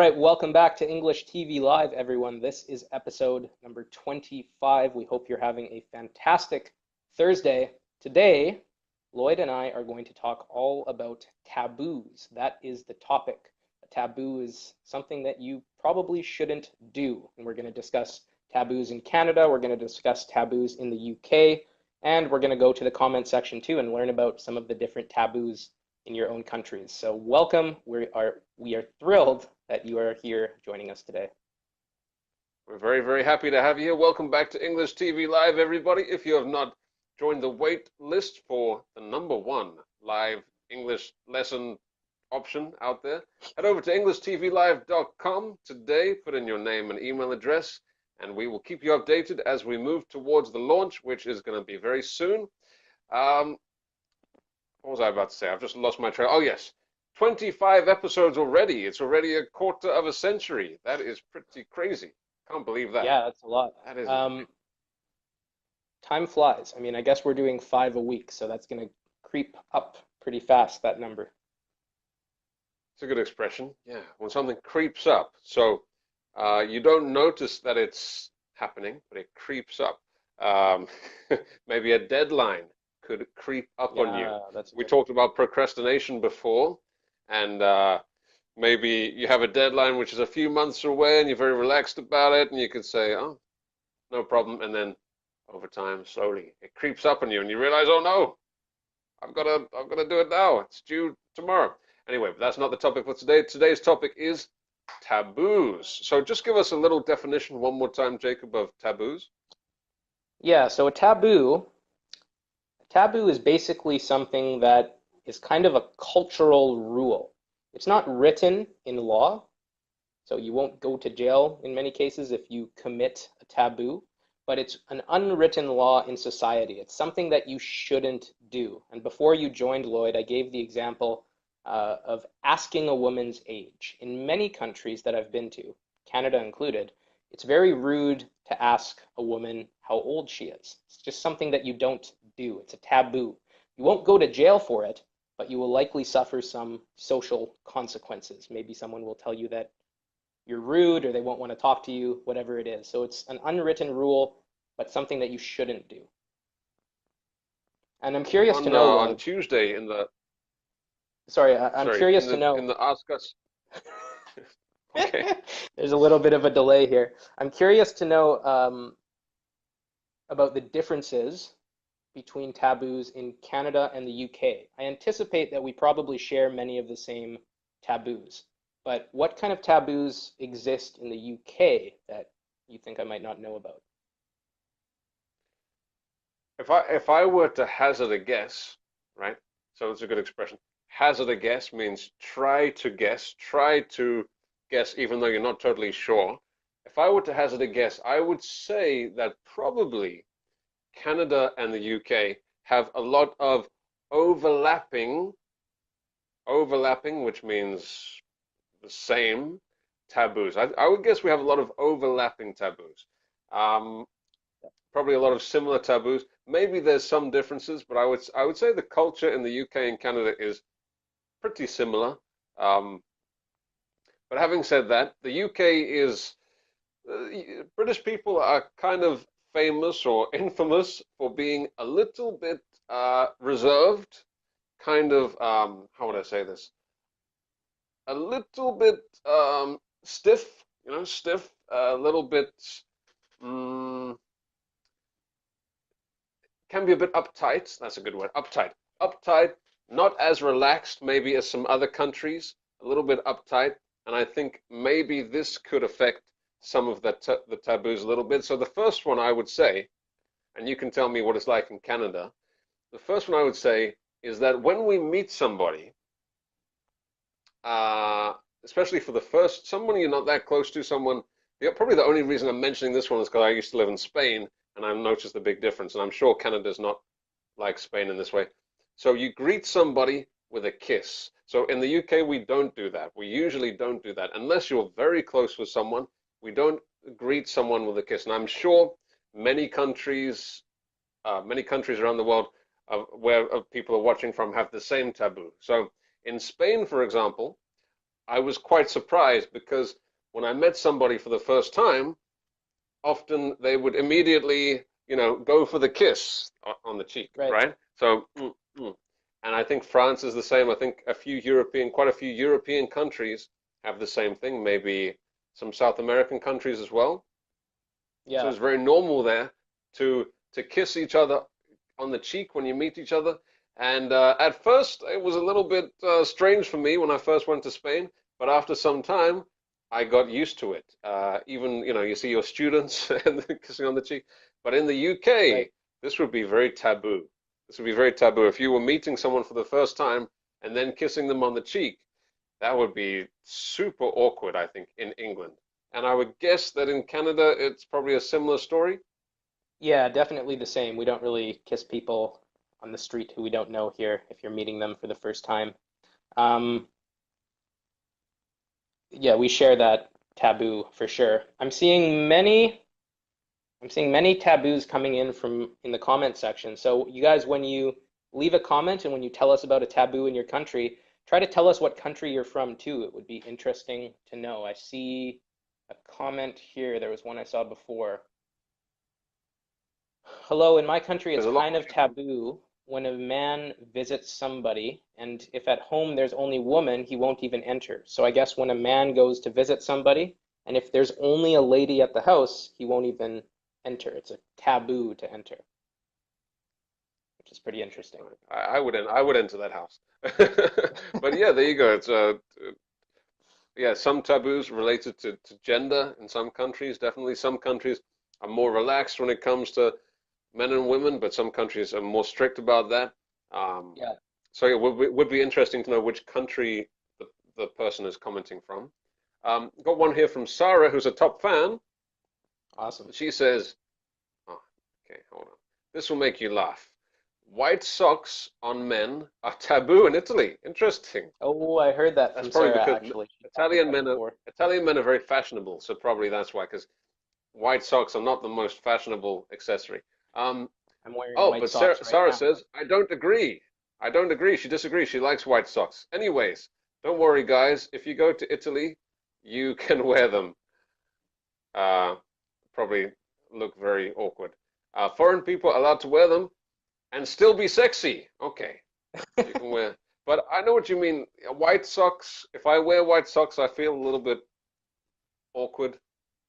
right, welcome back to English TV Live, everyone. This is episode number 25. We hope you're having a fantastic Thursday. Today, Lloyd and I are going to talk all about taboos. That is the topic. A taboo is something that you probably shouldn't do. And we're going to discuss taboos in Canada, we're going to discuss taboos in the UK, and we're going to go to the comment section too and learn about some of the different taboos in your own countries. So welcome. We are thrilled that you are here joining us today. We're very, very happy to have you here. Welcome back to English TV Live, everybody. If you have not joined the wait list for the #1 live English lesson option out there, head over to EnglishTVLive.com today, put in your name and email address, and we will keep you updated as we move towards the launch, which is going to be very soon. What was I about to say? I've just lost my trail. Oh, yes. 25 episodes already. It's already a quarter of a century. That is pretty crazy. Can't believe that. Yeah, that's a lot. That is. Time flies. I mean, I guess we're doing 5 a week, so that's going to creep up pretty fast, that number. It's a good expression. Yeah, when something creeps up. So you don't notice that it's happening, but it creeps up. Maybe a deadline could creep up on you. We talked about procrastination before, and maybe you have a deadline which is a few months away and you're very relaxed about it, and you could say, oh, no problem, and then over time, slowly, it creeps up on you and you realize, oh no, I've got to do it now. It's due tomorrow. Anyway, but that's not the topic for today. Today's topic is taboos. So just give us a little definition one more time, Jacob, of taboos. Yeah, so a taboo is basically something that is kind of a cultural rule. It's not written in law, so you won't go to jail in many cases if you commit a taboo, but it's an unwritten law in society. It's something that you shouldn't do. And before you joined, Lloyd, I gave the example of asking a woman's age. In many countries that I've been to, Canada included, it's very rude to ask a woman how old she is. It's just something that you don't do. It's a taboo. You won't go to jail for it, but you will likely suffer some social consequences. Maybe someone will tell you that you're rude or they won't want to talk to you, whatever it is. So it's an unwritten rule, but something that you shouldn't do. And I'm curious to know. On Tuesday in the. I'm curious to know. In the Ask Us. Okay. There's a little bit of a delay here. I'm curious to know about the differences between taboos in Canada and the UK. I anticipate that we probably share many of the same taboos, but what kind of taboos exist in the UK that you think I might not know about? If I were to hazard a guess, right? So it's a good expression. Hazard a guess means try to guess even though you're not totally sure. If I were to hazard a guess, I would say that probably Canada and the UK have a lot of overlapping, which means the same taboos. I would guess we have a lot of overlapping taboos. Probably a lot of similar taboos. Maybe there's some differences, but I would say the culture in the UK and Canada is pretty similar. But having said that, the UK is British people are kind of famous or infamous for being a little bit reserved, kind of how would I say this? A little bit stiff, stiff, a little bit can be a bit uptight. That's a good word. Uptight, not as relaxed maybe as some other countries, a little bit uptight. And I think maybe this could affect some of the taboos a little bit. So the first one I would say, and you can tell me what it's like in Canada, the first one I would say is that when we meet somebody, especially for the first, someone you're not that close to, probably the only reason I'm mentioning this one is because I used to live in Spain and I noticed the big difference. And I'm sure Canada's not like Spain in this way. So you greet somebody with a kiss. So in the UK, we don't do that. We usually don't do that. Unless you're very close with someone, we don't greet someone with a kiss. And I'm sure many countries around the world where people are watching from have the same taboo. So in Spain, for example, I was quite surprised because when I met somebody for the first time, often they would immediately, go for the kiss on the cheek, Right. right? So, and I think France is the same. I think quite a few European countries have the same thing. Maybe some South American countries as well. So Yeah. it's very normal there to kiss each other on the cheek when you meet each other. And at first, it was a little bit strange for me when I first went to Spain, but after some time, I got used to it. Even, you see your students and kissing on the cheek. But in the Right. UK, this would be very taboo. This would be very taboo. If you were meeting someone for the first time and then kissing them on the cheek, that would be super awkward, I think, in England. And I would guess that in Canada, it's probably a similar story. Yeah, definitely the same. We don't really kiss people on the street who we don't know here if you're meeting them for the first time. Um, yeah, we share that taboo for sure. I'm seeing many taboos coming in the comment section. So you guys, when you leave a comment and when you tell us about a taboo in your country, try to tell us what country you're from too. It would be interesting to know. I see a comment here. There was one I saw before. Hello, in my country, it's There's a lot kind of of people. taboo when a man visits somebody, and if at home there's only woman, he won't even enter. So I guess when a man goes to visit somebody, and if there's only a lady at the house, he won't even enter. It's a taboo to enter, which is pretty interesting. I would enter that house. But yeah, there you go. It's yeah, some taboos related to gender in some countries. Definitely, some countries are more relaxed when it comes to men and women, but some countries are more strict about that. Um, Yeah, so it would be interesting to know which country the person is commenting from. Got one here from Sarah, who's a top fan. awesome. She says, oh, okay, hold on. This will make you laugh. White socks on men are taboo in Italy. Interesting. Oh, I heard that That's from probably Sarah because actually. She talked Italian about it men are before. Italian men are very fashionable, so probably that's why. Because white socks are not the most fashionable accessory. Um, I'm wearing oh, white but socks right Sarah now. says I don't agree. I don't agree. She disagrees. She likes white socks. Anyways, don't worry, guys. If you go to Italy, you can wear them. Uh, Probably look very awkward. Foreign people are allowed to wear them and still be sexy. Okay, you can wear. But I know what you mean. White socks. If I wear white socks, I feel a little bit awkward.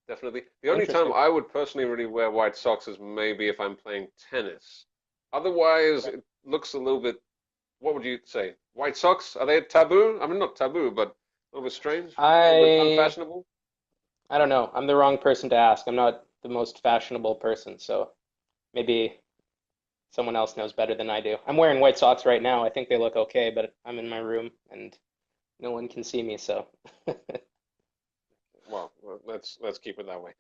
Definitely. The only time Interesting. I would personally really wear white socks is maybe if I'm playing tennis. Otherwise, Right. it looks a little bit. What would you say? White socks? Are they taboo? I mean, not taboo, but a little bit strange, a little bit I unfashionable. I don't know. I'm the wrong person to ask. I'm not the most fashionable person, so maybe someone else knows better than I do. I'm wearing white socks right now. I think they look okay, but I'm in my room and no one can see me, so Well, let's keep it that way.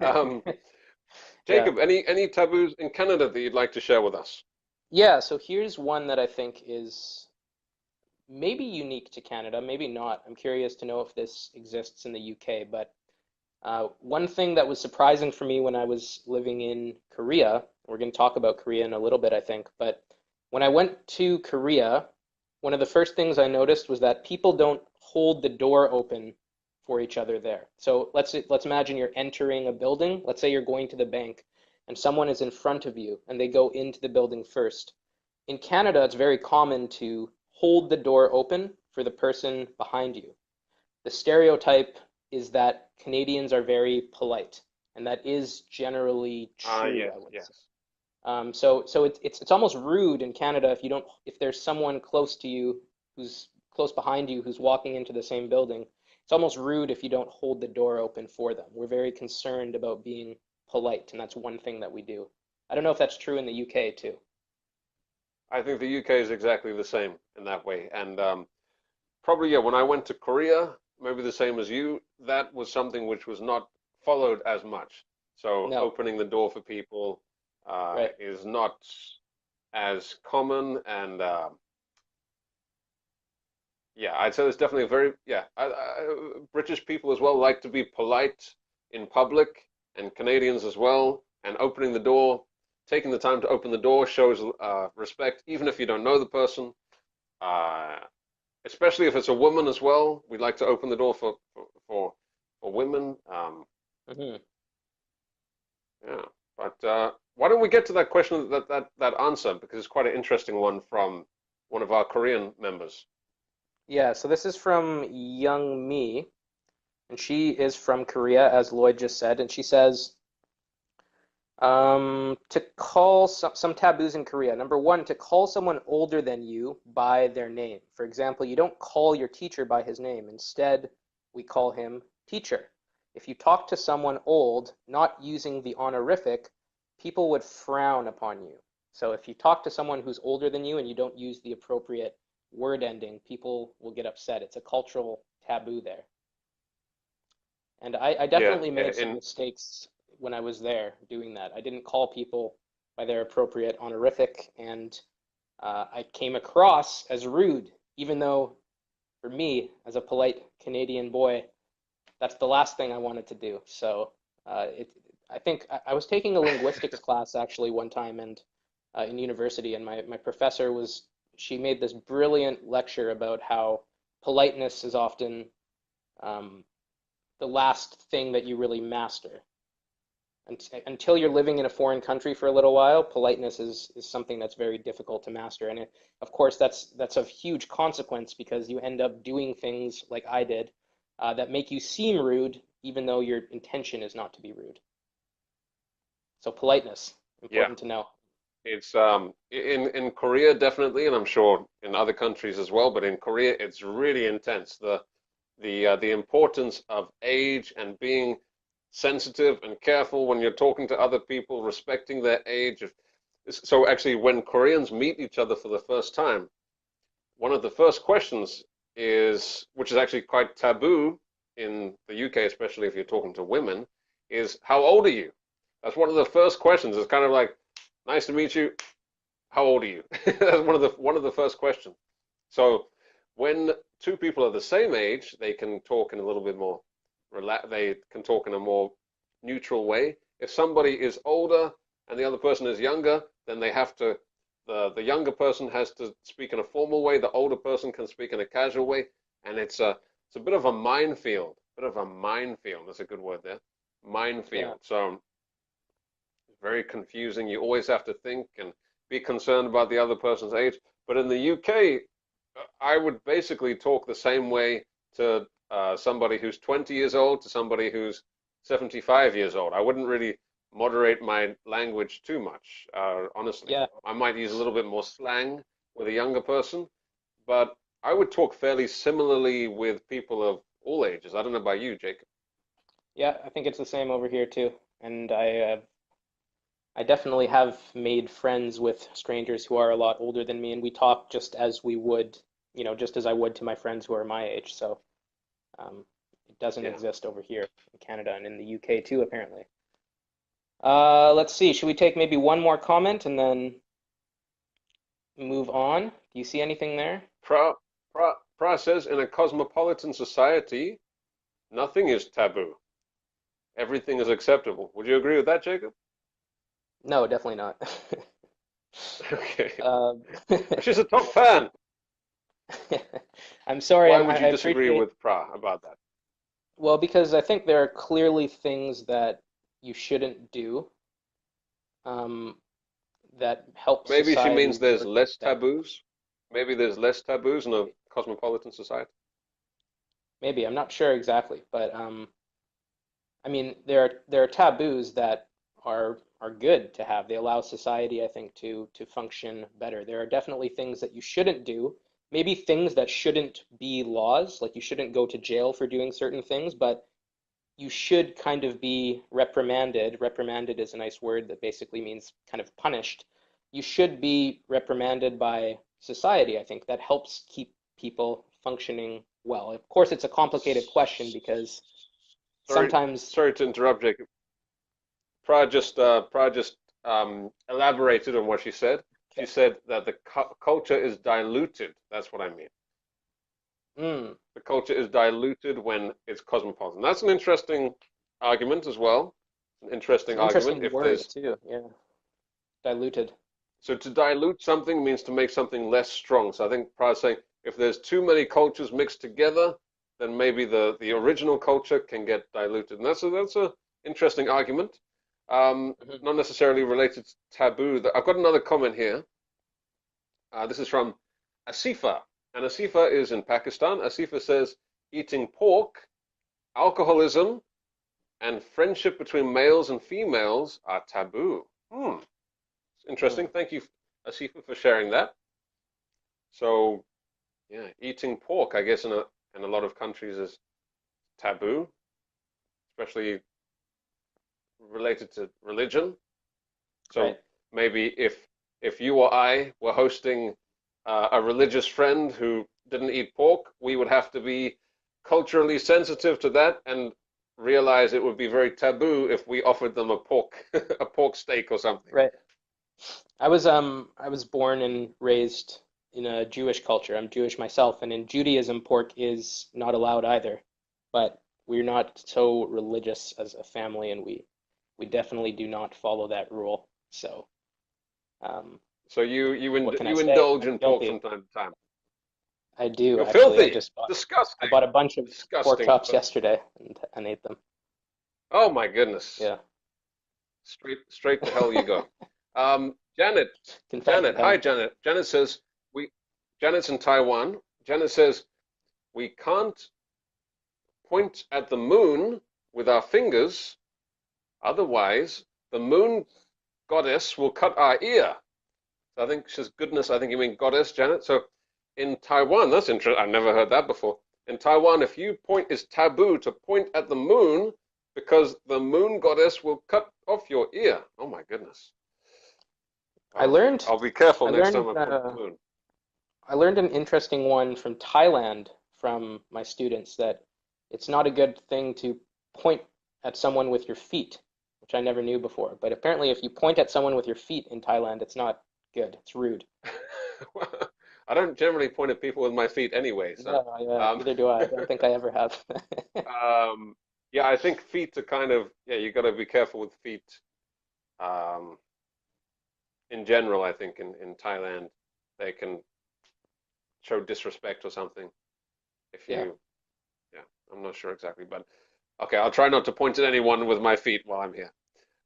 Um, yeah. Jacob, any taboos in Canada that you'd like to share with us? Yeah, so here's one that I think is maybe unique to Canada, maybe not. I'm curious to know if this exists in the UK, but one thing that was surprising for me when I was living in Korea, we're going to talk about Korea in a little bit, I think, but when I went to Korea, one of the first things I noticed was that people don't hold the door open for each other there. So let's imagine you're entering a building. Let's say you're going to the bank and someone is in front of you and they go into the building first. In Canada, it's very common to hold the door open for the person behind you. The stereotype is that Canadians are very polite, and that is generally Ah, true, yes, I would say. yes. So it's almost rude in Canada if there's someone close to you who's close behind you who's walking into the same building. It's almost rude if you don't hold the door open for them. We're very concerned about being polite, and that's one thing that we do. I don't know if that's true in the UK too. I think the UK is exactly the same in that way. And probably, yeah, when I went to Korea, maybe the same as you, that was something which was not followed as much. So No, opening the door for people right. is not as common. And yeah, I'd say there's definitely a very, yeah, British people as well like to be polite in public, and Canadians as well. And opening the door, taking the time to open the door shows respect, even if you don't know the person. Uh, especially if it's a woman as well. We like to open the door for women. Hmm. Yeah, but why don't we get to that question, that answer, because it's quite an interesting one from one of our Korean members. Yeah, so this is from Young Me, and she is from Korea, as Lloyd just said, and she says, to call some taboos in Korea. Number one, to call someone older than you by their name. For example, you don't call your teacher by his name. Instead, we call him teacher. If you talk to someone old, not using the honorific, people would frown upon you. So if you talk to someone who's older than you and you don't use the appropriate word ending, people will get upset. It's a cultural taboo there. And I Yeah, definitely made some in mistakes when I was there doing that. I didn't call people by their appropriate honorific, and I came across as rude, even though for me, as a polite Canadian boy, that's the last thing I wanted to do. So I think I was taking a linguistics class actually one time and in university, and my professor she made this brilliant lecture about how politeness is often um, the last thing that you really master. Until you're living in a foreign country for a little while, politeness is something that's very difficult to master. And of course, that's of huge consequence because you end up doing things like I did that make you seem rude, even though your intention is not to be rude. So politeness, yeah, important to know. it's in Korea definitely, and I'm sure in other countries as well, but in Korea it's really intense. The importance of age and being sensitive and careful when you're talking to other people, respecting their age. So actually, when Koreans meet each other for the first time, one of the first questions is, which is actually quite taboo in the UK, especially if you're talking to women, is how old are you? That's one of the first questions. It's kind of like, nice to meet you. How old are you? That's one of the first questions. So when two people are the same age, they can talk in a little bit more they can talk in a more neutral way. If somebody is older and the other person is younger, then they have to the younger person has to speak in a formal way, the older person can speak in a casual way, and it's a bit of a minefield. Bit of a minefield. That's a good word there. Yeah. Minefield. So very confusing. You always have to think and be concerned about the other person's age. But in the UK, I would basically talk the same way to somebody who's 20 years old to somebody who's 75 years old. I wouldn't really moderate my language too much, honestly. Yeah. I might use a little bit more slang with a younger person, but I would talk fairly similarly with people of all ages. I don't know about you, Jacob. Yeah, I think it's the same over here too. And I definitely have made friends with strangers who are a lot older than me, and we talk just as we would, just as I would to my friends who are my age. So um, it doesn't Yeah. exist over here in Canada and in the UK too, apparently. Let's see. Should we take maybe one more comment and then move on? Do you see anything there? Pra says, in a cosmopolitan society, nothing is taboo. Everything is acceptable. Would you agree with that, Jacob? No, definitely not. Okay. Um, She's a top fan. I'm sorry. Why would you I disagree appreciate. with Pra about that? Well, because I think there are clearly things that you shouldn't do um, that help Maybe she society means there's work less better. taboos. Maybe there's less taboos in a cosmopolitan society. Maybe I'm not sure exactly, but I mean there are taboos that are good to have. They allow society, I think, to function better. There are definitely things that you shouldn't do. Maybe things that shouldn't be laws, like you shouldn't go to jail for doing certain things, but you should kind of be reprimanded. Reprimanded is a nice word that basically means kind of punished. You should be reprimanded by society. I think that helps keep people functioning well. Of course, it's a complicated question because Sorry, sometimes, sorry to interrupt, Jacob. Pra just elaborated on what she said. She okay. said that the culture is diluted. That's what I mean. Mm, The culture is diluted when it's cosmopolitan. That's an interesting argument as well. An it's interesting an argument. interesting If word there's too. Yeah, diluted. So to dilute something means to make something less strong. So I think Pra's saying if there's too many cultures mixed together, then maybe the original culture can get diluted. And that's a interesting argument. Mhm. Not necessarily related to taboo. I've got another comment here. This is from Asifa, and Asifa is in Pakistan. Asifa says eating pork, alcoholism, and friendship between males and females are taboo. Interesting. Mm. Thank you, Asifa, for sharing that. So, yeah, eating pork, I guess, in a lot of countries is taboo, especially related to religion. So Right. maybe if you or I were hosting a religious friend who didn't eat pork, we would have to be culturally sensitive to that and realize it would be very taboo if we offered them a pork a pork steak or something. Right. I was born and raised in a Jewish culture. I'm Jewish myself, and in Judaism, pork is not allowed either. But we're not so religious as a family, and we definitely do not follow that rule. So, um, So you what can I you say? indulge I'm in pork from guilty. time to time. I do You're actually. filthy, I disgusting, bought a bunch of pork disgusting. chops yesterday and ate them. Oh my goodness. Yeah. Straight to hell you go. Janet, Confession Janet, hi time. Janet. Janet says we. Janet's in Taiwan. Janet says we can't point at the moon with our fingers, otherwise the moon goddess will cut our ear. So I think she's goodness. I think you mean goddess, Janet. So in Taiwan, that's interesting. I've never heard that before. In Taiwan, if you point, it's taboo to point at the moon because the moon goddess will cut off your ear. Oh my goodness. I learned I'll be careful I next time learned I point at the moon. I learned an interesting one from Thailand from my students that it's not a good thing to point at someone with your feet, which I never knew before. But apparently, if you point at someone with your feet in Thailand, it's not good. It's rude. I don't generally point at people with my feet anyway, so No, yeah, um, neither do I. I don't think I ever have. um, yeah, I think feet are kind of yeah, you got to be careful with feet. Um, in general, I think in Thailand they can show disrespect or something if Yeah, you yeah, I'm not sure exactly, but okay, I'll try not to point at anyone with my feet while I'm here.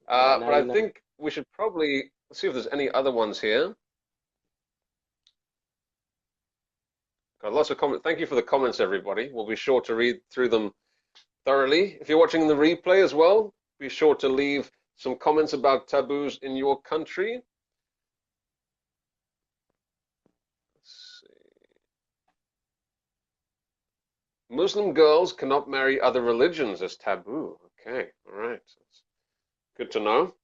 yeah. Now But I you know. think we should probably see if there's any other ones here. Got lots of comments. Thank you for the comments, everybody. We'll be sure to read through them thoroughly. If you're watching the replay as well, be sure to leave some comments about taboos in your country. Let's see. Muslim girls cannot marry other religions as taboo. Okay, all right. That's good to know.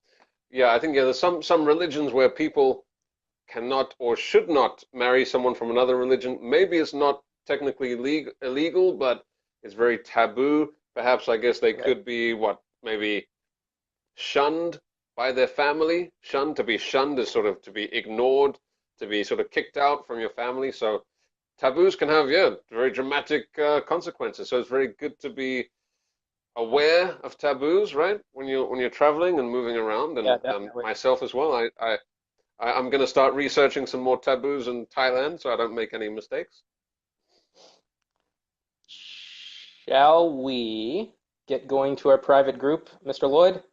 Yeah, I think yeah, there's some religions where people cannot or should not marry someone from another religion. Maybe it's not technically illegal, but it's very taboo. Perhaps I guess they Right. could be what maybe shunned by their family. Shunned, to be shunned is sort of to be ignored, to be sort of kicked out from your family. So taboos can have yeah very dramatic consequences. So it's very good to be aware of taboos, right? When you're traveling and moving around, Yeah, and definitely. myself as well. I'm going to start researching some more taboos in Thailand so I don't make any mistakes. Shall we get going to our private group, Mr. Lloyd?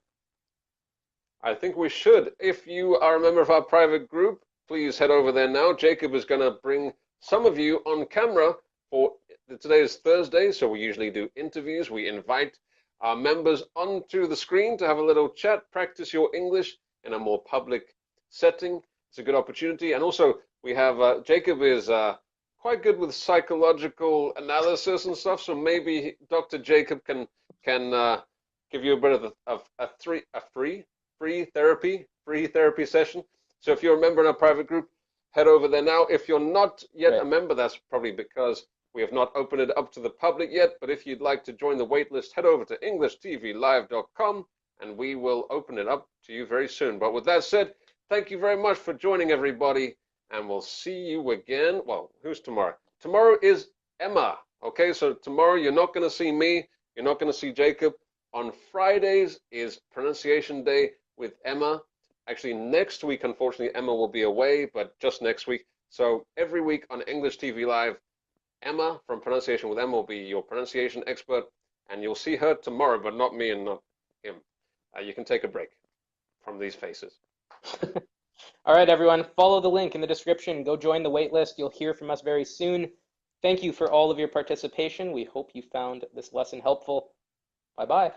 I think we should. If you are a member of our private group, please head over there now. Jacob is going to bring some of you on camera for today is Thursday, so we usually do interviews. We invite our members onto the screen to have a little chat, practice your English in a more public setting. It's a good opportunity. And also, we have Jacob is quite good with psychological analysis and stuff, so maybe Dr. Jacob can give you a bit of a free therapy session. So if you're a member in our private group, head over there now. If you're not yet a Right. member, that's probably because we have not opened it up to the public yet. But if you'd like to join the waitlist, head over to EnglishTVLive.com and we will open it up to you very soon. But with that said, thank you very much for joining everybody, and we'll see you again. Well, who's tomorrow? Tomorrow is Emma. Okay, so tomorrow you're not going to see me, you're not going to see Jacob. On Fridays is pronunciation day with Emma. Actually, next week, unfortunately, Emma will be away, but just next week. So every week on English TV Live, Emma from Pronunciation with Emma will be your pronunciation expert, and you'll see her tomorrow, but not me and not him. You can take a break from these faces. All right, everyone, follow the link in the description. Go join the waitlist. You'll hear from us very soon. Thank you for all of your participation. We hope you found this lesson helpful. Bye-bye.